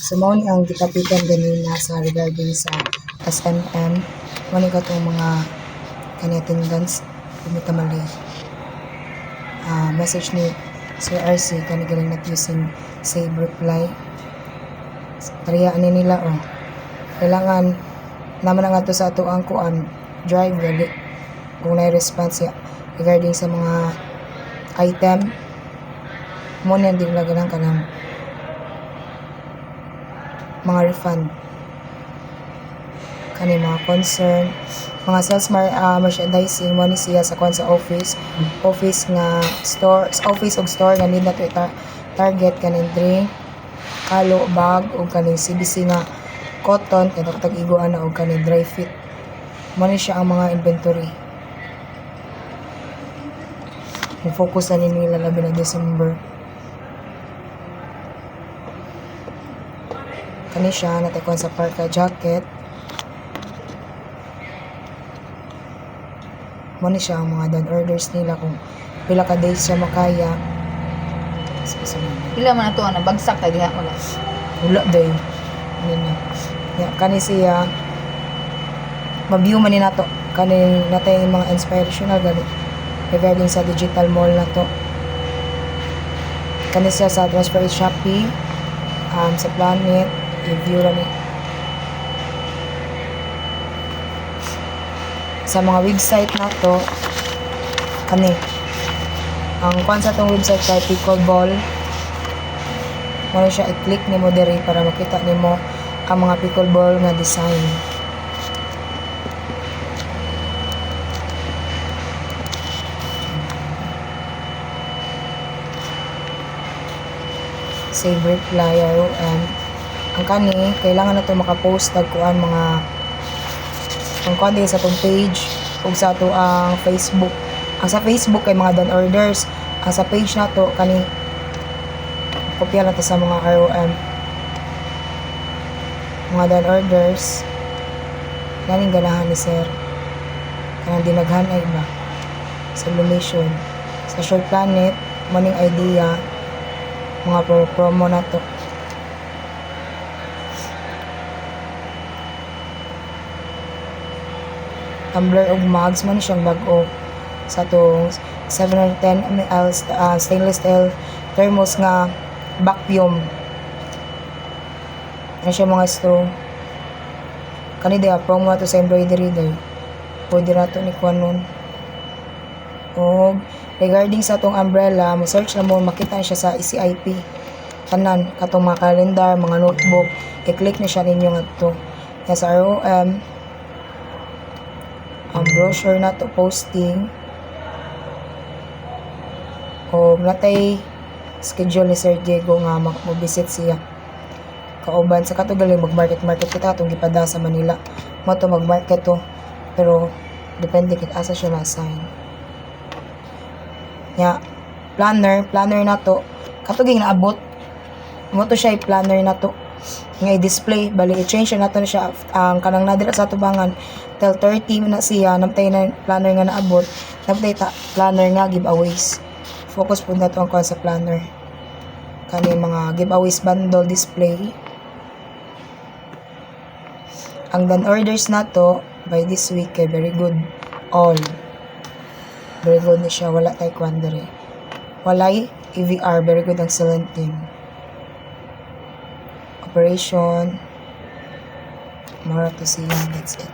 So mao ni ang gitapitan ganina sa regarding sa SMM. Mao ka tong mga kani attendance kumita mali. Message ni Sir RC kani galing not using save reply. Tariya ani nila kailangan naman nga to sa ato ang kuan drive gali kung na response ya regarding sa mga item mo na din laganan ka ng mga refund kani mga concern mga sales merchandising mo ni siya sa sa office nga store office og store nga need na to target kaning drink kalo bag og kaning CBC nga cotton kay tag-iguan na og kaning dry fit mo ni siya ang mga inventory. Focus na nila labi na December. Kani siya natikon sa parka jacket. Mo ni siya ang mga done orders nila kung pila ka days siya makaya. Pila man ato ana bagsak ta diha wala. Wala day. Ya kani siya ma-view man ni nato kani natay mga inspirational gali regarding sa digital mall na to. Kani siya sa transfer Shopee, sa Planet, review lang ni. Sa mga website na to, kani, ang kung sa itong website kay Pickleball, mo siya i-click ni mo diri para makita ni mo ang mga pickleball nga design. Save reply ang kani kailangan na to makapost kuan mga ang kuan sa tong page ug sa ato ang Facebook. Ang sa Facebook kay mga done orders, ang sa page na to kani kopya lang to sa mga ROM mga done orders ganing ganahan ni sir kanang dinaghan ay ba sa Lumission sa Short Planet morning idea mga promo na to. Tumbler og mugs man siyang bag-o sa to 710 ml stainless steel thermos nga vacuum. Ano siya mga straw. Kani dia promo na to sa embroidery day. Pwede na to ni kuanon. Og regarding sa tong umbrella, mo search na mo makita siya sa ECIP. Tanan katong mga calendar, mga notebook, i-click na siya ninyo ngadto. Ya sa ROM ang brochure na to posting. O natay schedule ni Sir Diego nga mo-visit siya. Kauban sa katugaling mag-market kita atong gipada sa Manila. Mo to mag-market to. Pero depende kit asa siya na-assign. Ya planner na to katuging naabot mo to siya planner na to nga i-display bali i-change na to siya ang kanang nadira sa tubangan till 30 na siya namtay na planner nga naabot namtay planner nga giveaways focus po na to ang kuan sa planner kani mga giveaways bundle display ang done orders na to by this week kay very good all very good na siya. Wala taekwondo rin. Walay EVR. Very good ang excellent team. Operation. Mara to siya. That's it.